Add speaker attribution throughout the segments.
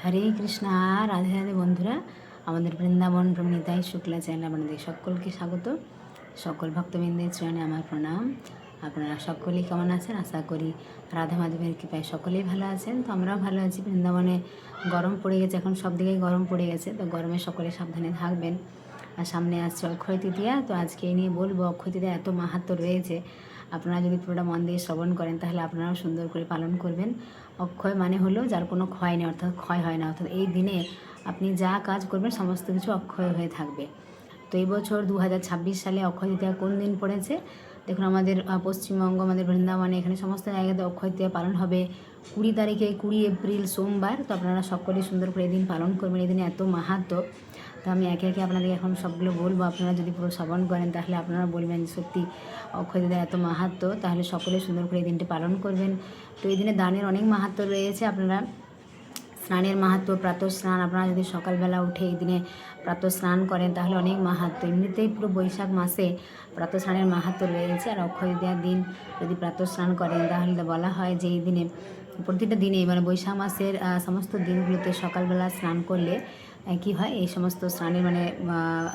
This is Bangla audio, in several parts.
Speaker 1: হরে কৃষ্ণা। রাধে রাধে বন্ধুরা, আমাদের বৃন্দাবন প্রণীতাই শুক্লা চ্যানেলে আপনাদের সকলকে স্বাগত। সকল ভক্তবৃন্দের চরণে আমার প্রণাম। আপনারা সকলেই কেমন আছেন? আশা করি রাধা মাধবের কৃপায় সকলেই ভালো আছেন। তো আমরাও ভালো আছি। বৃন্দাবনে গরম পড়ে গেছে, এখন সব দিকেই গরম পড়ে গেছে, তো গরমে সকলে সাবধানে থাকবেন। আর সামনে আসছে অক্ষয় তৃতীয়া, তো আজকে এই নিয়ে বলবো। অক্ষয় তৃতীয়া এত মাহাত্ম্য রয়েছে, আপনারা যদি পুরোটা মন দিয়ে শ্রবণ করেন তাহলে আপনারাও সুন্দর করে পালন করবেন। অক্ষয় মানে হলো যার কোনো ক্ষয় নেই, অর্থাৎ ক্ষয় হয় না, অর্থাৎ এই দিনে আপনি যা কাজ করবেন সমস্ত কিছু অক্ষয় হয়ে থাকবে। তো এই বছর 2026 সালে অক্ষয় তৃতীয়া কোন দিন পড়েছে দেখুন। আমাদের পশ্চিমবঙ্গ, আমাদের বৃন্দাবনে এখানে সমস্ত জায়গাতে অক্ষয় তৃতীয়া পালন হবে 20 তারিখে, 20 এপ্রিল সোমবার। তো আপনারা সকলেই সুন্দর করে এই দিন পালন করবেন। এই দিনে এত মাহাত্ম্য, তো আমি একে একে আপনাদের এখন সবগুলো বলবো। আপনারা যদি পুরো শ্রবণ করেন তাহলে আপনারা বলবেন সত্যি অক্ষয় তৃতীয়ার এত মাহাত্ম্য, তাহলে সকলে সুন্দর করে এই দিনটি পালন করবেন। তো এই দিনে দানের অনেক মাহাত্ম্য রয়েছে। আপনারা স্নানের মাহাত্ম্য, প্রাতঃ স্নান, আপনারা যদি সকালবেলা উঠে এই দিনে প্রাতঃ স্নান করেন তাহলে অনেক মাহাত্ম্য। এমনিতেই পুরো বৈশাখ মাসে প্রাতঃ স্নানের মাহাত্ম্য রয়েছে, আর অক্ষয় তৃতীয়ার দিন যদি প্রাতঃ স্নান করেন তাহলে বলা হয় যে এই দিনে প্রতিটা দিনে মানে বৈশাখ মাসের সমস্ত দিনগুলোতে সকালবেলা স্নান করলে কি হয়, এই সমস্ত স্নানের মানে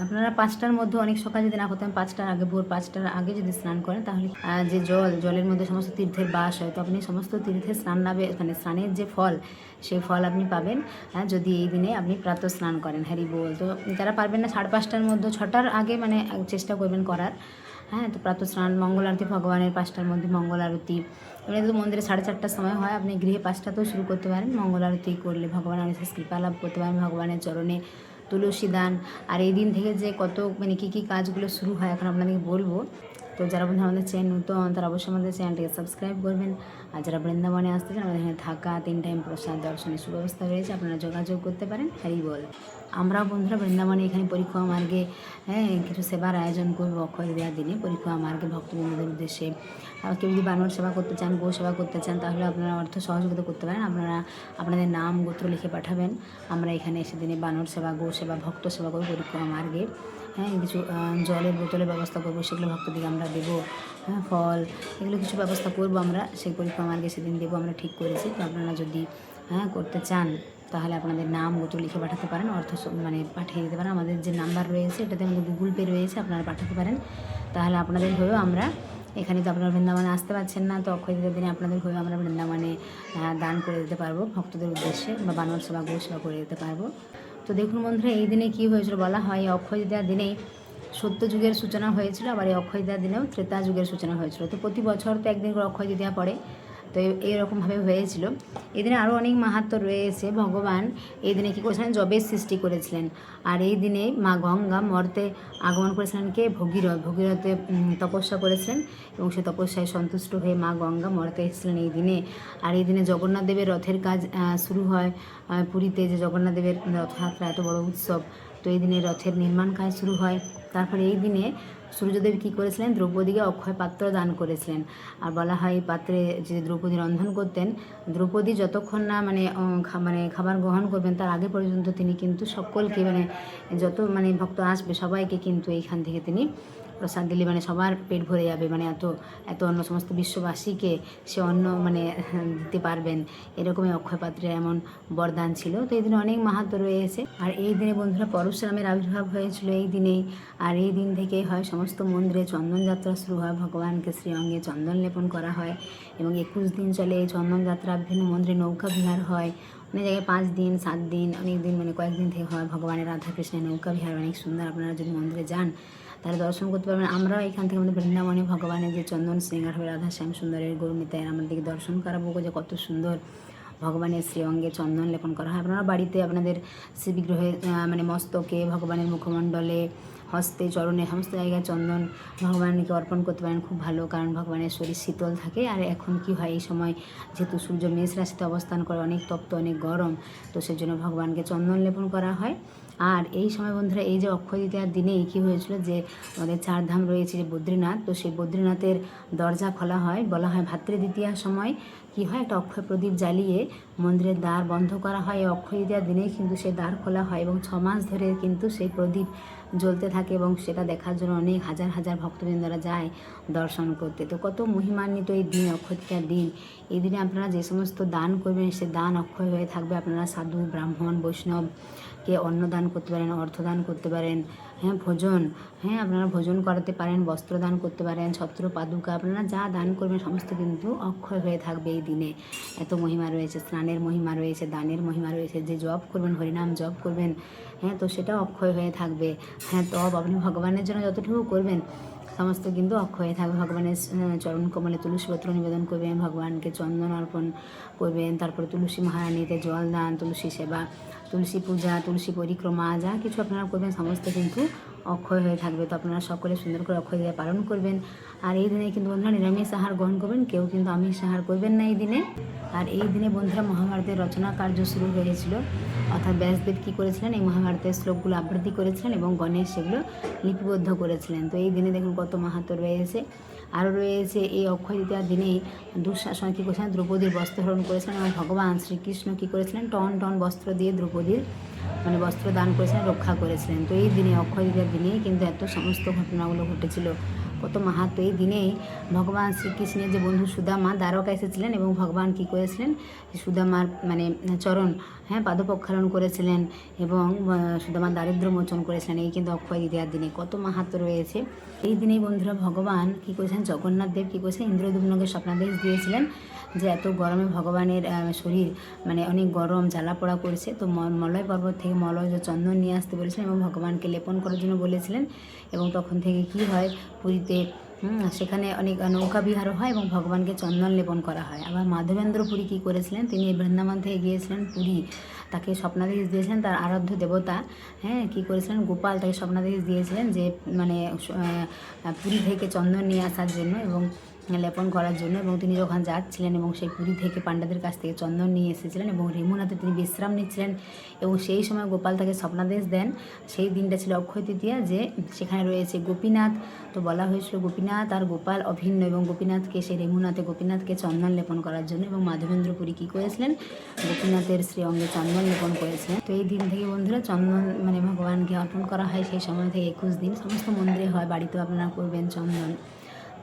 Speaker 1: আপনারা 5টার মধ্যে, অনেক সকাল যদি না করতেন 5টার আগে, ভোর 5টার আগে যদি স্নান করেন তাহলে যে জলের মধ্যে সমস্ত তীর্থের বাস হয়, তো আপনি সমস্ত তীর্থের স্নান নামে মানে স্নানের যে ফল, সেই ফল আপনি পাবেন যদি এই দিনে আপনি প্রাতঃ স্নান করেন। হ্যারি বল। তো যারা পারবেন না 5:30টার মধ্যে, 6টার আগে মানে চেষ্টা করবেন করার। তো প্রাতঃ স্নান, মঙ্গল আরতি ভগবানের 5টার মধ্যে মঙ্গল আরতি। এমনি তো মন্দিরে 4:30টার সময় হয়, আপনি গৃহে 5টাতেও শুরু করতে পারেন। মঙ্গল আরতি করলে ভগবানের বিশেষ কৃপা লাভ করতে পারেন, ভগবানের চরণে তুলসী দান। আর এই দিন থেকে যে কত মানে কী কী কাজগুলো শুরু হয় এখন আপনাদেরকে বলবো। তো যারা বন্ধু আমাদের চ্যানেল নতুন তারা অবশ্যই আমাদের চ্যানেলটিকে সাবস্ক্রাইব করবেন। আর যারা বৃন্দাবনে আসতে চান, আমাদের এখানে থাকা, 3 টাইম প্রসাদ দর্শনের সুব্যবস্থা রয়েছে, আপনারা যোগাযোগ করতে পারেন। হ্যারি বল। আমরাও বন্ধুরা বৃন্দাবনে এখানে পরিক্রমা মার্গে কিছু সেবার আয়োজন করবো অক্ষয় তৃতীয়ার দিনে। পরিক্রমা মার্গে ভক্তবৃন্দদের উদ্দেশ্যে কেউ যদি বানর সেবা করতে চান, গো সেবা করতে চান, তাহলে আপনারা অর্থ সহযোগিতা করতে পারেন। আপনারা আপনাদের নাম গোত্র লিখে পাঠাবেন। আমরা এখানে এসে দিনে বানর সেবা, গো সেবা, ভক্ত সেবা করবো পরিক্রমা মার্গে। কিছু জলের বোতলের ব্যবস্থা করবো, সেগুলো ভক্তদিকে আমরা দেবো। ফল, এগুলো কিছু ব্যবস্থা করবো আমরা, সেই পরিক্রমা মার্গে সেদিন দেবো, আমরা ঠিক করেছি। তো আপনারা যদি করতে চান তাহলে আপনাদের নাম গোত্র লিখে পাঠাতে পারেন, অর্থ মানে পাঠিয়ে দিতে পারেন। আমাদের যে নাম্বার রয়েছে এটাতে আমাদের গুগল পে রয়েছে, আপনারা পাঠাতে পারেন। তাহলে আপনাদের হয়েও আমরা এখানে, তো আপনারা বৃন্দাবনে আসতে পারছেন না, তো অক্ষয় তৃতীয়ার দিনে আপনাদের হয়েও আমরা বৃন্দাবনে দান করে দিতে পারবো ভক্তদের উদ্দেশ্যে, বা বানর সেবা, গো সেবা করে দিতে পারবো। তো দেখুন বন্ধুরা, এই দিনে কী হয়েছিল বলা হয়, এই অক্ষয় তৃতীয়ার দিনেই সত্য যুগের সূচনা হয়েছিল, আবার এই অক্ষয় তৃতীয়ার দিনেও ত্রেতা যুগের সূচনা হয়েছিল। তো প্রতি বছর তো একদিন করে অক্ষয় তৃতীয়া পড়ে, তো এইরকমভাবে হয়েছিল। এই দিনে আরও অনেক মাহাত্ম্য রয়েছে। ভগবান এই দিনে কী করেছিলেন, জবের সৃষ্টি করেছিলেন। আর এই দিনে মা গঙ্গা মর্তে আগমন করেছিলেন কে, ভগীরথে তপস্যা করেছিলেন, এবং সে তপস্যায় সন্তুষ্ট হয়ে মা গঙ্গা মর্তে এসেছিলেন এই দিনে। আর এই দিনে জগন্নাথ দেবের রথের কাজ শুরু হয় পুরীতে, যে জগন্নাথ দেবের রথযাত্রা এত বড় উৎসব। তো এই দিনে রথের নির্মাণ কাজ শুরু হয়। তারপরে এই দিনে সূর্যদেব কী করেছিলেন, দ্রৌপদীকে অক্ষয় পাত্র দান করেছিলেন। আর বলা হয় এই পাত্রে যে দ্রৌপদী রন্ধন করতেন, দ্রৌপদী যতক্ষণ না মানে খাবার গ্রহণ করবেন তার আগে পর্যন্ত তিনি কিন্তু সকলকে মানে যত মানে ভক্ত আসবে সবাইকে কিন্তু এইখান থেকে তিনি প্রসাদ দিলে মানে সবার পেট ভরে যাবে, মানে এত অন্ন সমস্ত বিশ্ববাসীকে সে অন্ন মানে দিতে পারবেন, এরকমই অক্ষয় পাত্রের এমন বরদান ছিল। তো এই দিনে অনেক মাহাত্ম্য রয়েছে। আর এই দিনে বন্ধুরা পরশুরামের আবির্ভাব হয়েছিল এই দিনেই। আর এই দিন থেকে হয় সমস্ত মন্দিরে চন্দন যাত্রা শুরু হয়, ভগবানকে শ্রীঅঙ্গে চন্দন লেপন করা হয়, এবং 21 দিন চলে এই চন্দন যাত্রা। বিভিন্ন মন্দিরে নৌকা বিহার হয়, অনেক জায়গায় 5 দিন 7 দিন অনেক দিন মানে কয়েকদিন থেকে হয়। ভগবানের রাধাকৃষ্ণের নৌকা বিহার অনেক সুন্দর, আপনারা যদি মন্দিরে যান তাহলে দর্শন করতে পারবেন। আমরাও এখান থেকে আমাদের বৃন্দাবনে ভগবানের যে চন্দন শৃঙ্গার হবে, রাধা শ্যাম সুন্দরের গৌরমিতায় আমাদেরকে দর্শন করাবো যে কত সুন্দর ভগবানের শ্রীঅঙ্গে চন্দন লেপন করা হয়। আপনারা বাড়িতে আপনাদের শ্রী বিগ্রহে মানে মস্তকে, ভগবানের মুখমণ্ডলে, হস্তে, চরণে সমস্ত জায়গায় চন্দন ভগবানকে অর্পণ করতে পারেন, খুব ভালো। কারণ ভগবানের শরীর শীতল থাকে। আর এখন কি হয়, এই সময় যেহেতু সূর্য মেষ রাশিতে অবস্থান করে, অনেক তপ্ত, অনেক গরম, তো সেজন্য ভগবানকে চন্দন লেপন করা হয়। আর এই সময় বন্ধুরা, এই যে অক্ষয় তৃতীয়ার দিনেই কী হয়েছিল, যে আমাদের 4 ধাম রয়েছে যে বদ্রীনাথ, তো সেই বদ্রীনাথের দরজা খোলা হয়। বলা হয় ভাতৃ দ্বিতীয়ার সময় কি হয়, একটা অক্ষয় প্রদীপ জ্বালিয়ে মন্দিরের দ্বার বন্ধ করা হয়। এই অক্ষয় তৃতীয়ার দিনেই কিন্তু সেই দ্বার খোলা হয় এবং 6 মাস ধরে কিন্তু সেই প্রদীপ জ্বলতে থাকে এবং সেটা দেখার জন্য অনেক হাজার হাজার ভক্তবৃন্দরা যায় দর্শন করতে। তো কত মহিমান্বিত এই দিন, অক্ষয় তৃতীয়ার দিন। এই দিনে আপনারা যে সমস্ত দান করবেন সে দান অক্ষয় হয়ে থাকবে। আপনারা সাধু, ব্রাহ্মণ, বৈষ্ণবকে অন্ন দান করতে পারেন, অর্থ দান করতে পারেন, ভোজন, আপনারা ভোজন করাতে পারেন, বস্ত্র দান করতে পারেন, ছত্র পাদুকা, আপনারা যা দান করবেন সমস্ত কিন্তু অক্ষয় হয়ে থাকবে এই দিনে। এত মহিমা রয়েছে, স্নানের মহিমা রয়েছে, দানের মহিমা রয়েছে। যে জপ করবেন, হরিনাম জপ করবেন, তো সেটা অক্ষয় হয়ে থাকবে। তব আপনি ভগবানের জন্য যতটুকু করবেন সমস্ত কিন্তু অক্ষয় হয়ে থাকবে। ভগবানের চরণ কমলে তুলসীপত্র নিবেদন করবেন, ভগবানকে চন্দন অর্পণ করবেন, তারপরে তুলসী মহারানীতে জল দান, তুলসী সেবা, তুলসী পূজা, তুলসী পরিক্রমা, যা কিছু আপনারা করবেন সমস্ত কিন্তু অক্ষয় হয়ে থাকবে। তো আপনারা সকলে সুন্দর করে অক্ষয় তৃতীয়া পালন করবেন। আর এই দিনে কিন্তু বন্ধুরা নিরামিষ আহার গ্রহণ করবেন, কেউ কিন্তু আমিষ আহার করবেন না এই দিনে। আর এই দিনে বন্ধুরা মহাভারতের রচনা কার্য শুরু হয়েছিল, অর্থাৎ ব্যাসদেব কী করেছিলেন, এই মহাভারতের শ্লোকগুলো আবৃত্তি করেছিলেন এবং গণেশ সেগুলো লিপিবদ্ধ করেছিলেন। তো এই দিনে দেখুন কত মাহাত্ম্য রয়েছে। আরও রয়েছে এই অক্ষয় তৃতীয়ার দিনেই দুঃশাসন কী করেছিলেন, দ্রৌপদীর বস্ত্রহরণ করেছিলেন এবং ভগবান শ্রীকৃষ্ণ কী করেছিলেন, টন টন বস্ত্র দিয়ে দ্রৌপদীর বস্ত্র দান করেছিলেন, রক্ষা করেছিলেন। তো এই দিনে অক্ষয় তৃতীয়ার দিনেই কিন্তু এত সমস্ত ঘটনাগুলো ঘটেছিল, কত মাহাত্ম্য। এই দিনেই ভগবান শ্রীকৃষ্ণের যে বন্ধু সুদামা দ্বারকা এসেছিলেন এবং ভগবান কী করেছিলেন, সুদামার চরণ পাদপ্রক্ষালন করেছিলেন এবং সুদামার দারিদ্র্য মোচন করেছিলেন। এই কিন্তু অক্ষয় তৃতীয়ার দিনে কত মাহাত্ম্য রয়েছে। এই দিনেই বন্ধুরা ভগবান কী করেছেন, জগন্নাথ দেব কী করেছেন, ইন্দ্রদ্যুম্নকে স্বপ্নাদেশ দিয়েছিলেন যে এত গরমে ভগবানের শরীর অনেক গরম, জ্বালা পোড়া করছে। তো মলয় পর্বত থেকে মলয় চন্দন নিয়ে আসতে বলেছিলেন এবং ভগবানকে লেপন করার জন্য বলেছিলেন। এবং তখন থেকে কি হয়, পুরীতে সেখানে অনেক নৌকা বিহারও হয় এবং ভগবানকে চন্দন লেপন করা হয়। আবার মাধবেন্দ্র পুরী কী করেছিলেন, তিনি বৃন্দাবন থেকে গিয়েছিলেন পুরী, তাকে স্বপ্নাদেশ দিয়েছিলেন তার আরাধ্য দেবতা কী করেছিলেন, গোপাল তাকে স্বপ্নাদেশ দিয়েছিলেন যে পুরী থেকে চন্দন নিয়ে আসার জন্য এবং লেপন করার জন্য। এবং তিনি যখন যাচ্ছিলেন এবং সেই পুরী থেকে পাণ্ডাদের কাছ থেকে চন্দন নিয়ে এসেছিলেন এবং রেমুনাতে তিনি বিশ্রাম নিচ্ছিলেন এবং সেই সময় গোপাল তাকে স্বপ্নাদেশ দেন। সেই দিনটা ছিল অক্ষয় তৃতীয়া, যে সেখানে রয়েছে গোপীনাথ। তো বলা হয়েছিল গোপীনাথ আর গোপাল অভিন্ন এবং গোপীনাথকে সেই রেমুনাতে গোপীনাথকে চন্দন লেপন করার জন্য এবং মাধবেন্দ্র পুরী কী করেছিলেন, গোপীনাথের শ্রী অঙ্গে চন্দন লেপন করেছিলেন। তো এই দিন থেকে বন্ধুরা চন্দন ভগবানকে অর্পণ করা হয়। সেই সময় থেকে 21 দিন সমস্ত মন্দিরে হয়, বাড়িতেও আপনারা করবেন চন্দন।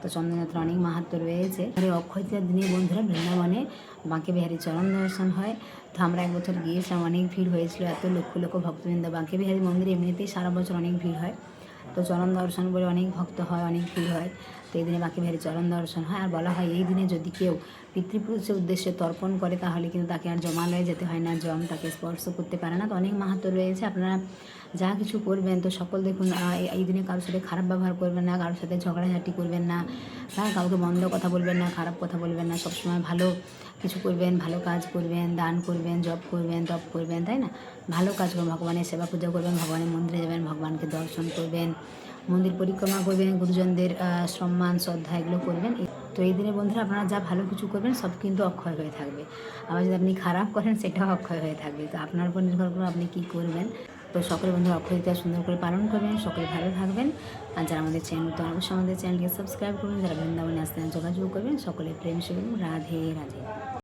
Speaker 1: তো চন্দনযাত্রা অনেক মাহাত্ম্য রয়েছে। আর এই অক্ষয় তৃতীয়ার দিনে বন্ধুরা বৃন্দাবনে বাঁকে বিহারী চরণ দর্শন হয়। তো আমরা এক বছর গিয়েছিলাম, অনেক ভিড় হয়েছিল, এত লক্ষ লক্ষ ভক্তবৃন্দ। বাঁকে বিহারী মন্দিরে এমনিতেই সারা বছর অনেক ভিড় হয়, তো চরণ দর্শন বলে অনেক ভক্ত হয়, অনেক ভিড় হয়। তো এই দিনে বাঁকে বিহারী চরণ দর্শন হয়। আর বলা হয় এই দিনে যদি কেউ পিতৃপুরুষের উদ্দেশ্যে তর্পণ করে তাহলে কিন্তু তাকে আর জমালয়ে যেতে হয় না, জম তাকে স্পর্শ করতে পারে না। তো অনেক মাহাত্ম্য রয়েছে। আপনারা যা কিছু করবেন তো সকল দেখুন, এই দিনে কারোর সাথে খারাপ ব্যবহার করবেন না, কারোর সাথে ঝগড়াঝাটি করবেন না, কাউকে মন্দ কথা বলবেন না, খারাপ কথা বলবেন না। সবসময় ভালো কিছু করবেন, ভালো কাজ করবেন, দান করবেন, জপ করবেন, তপ করবেন, তাই না? ভালো কাজ করবেন, ভগবানের সেবা পূজা করবেন, ভগবানের মন্দিরে যাবেন, ভগবানকে দর্শন করবেন, মন্দির পরিক্রমা করবেন, গুরুজনদের সম্মান শ্রদ্ধা এগুলো করবেন। তো এই দিনে বন্ধুরা আপনারা যা ভালো কিছু করবেন সব কিন্তু অক্ষয় হয়ে থাকবে। আবার যদি আপনি খারাপ করেন সেটাও অক্ষয় হয়ে থাকবে। তো আপনার উপর নির্ভর করে আপনি কী করবেন। তো সকলে বন্ধুরা অক্ষয় তৃতীয়া সুন্দর করে পালন করবেন, সকলে ভালো থাকবেন। আর যারা আমাদের চ্যানেল, তো অবশ্যই আমাদের চ্যানেলকে সাবস্ক্রাইব করবেন, যারা বৃন্দাবনে আসতে যোগাযোগ করবেন, সকলে প্রেম শুভেচ্ছা, রাধে রাধে।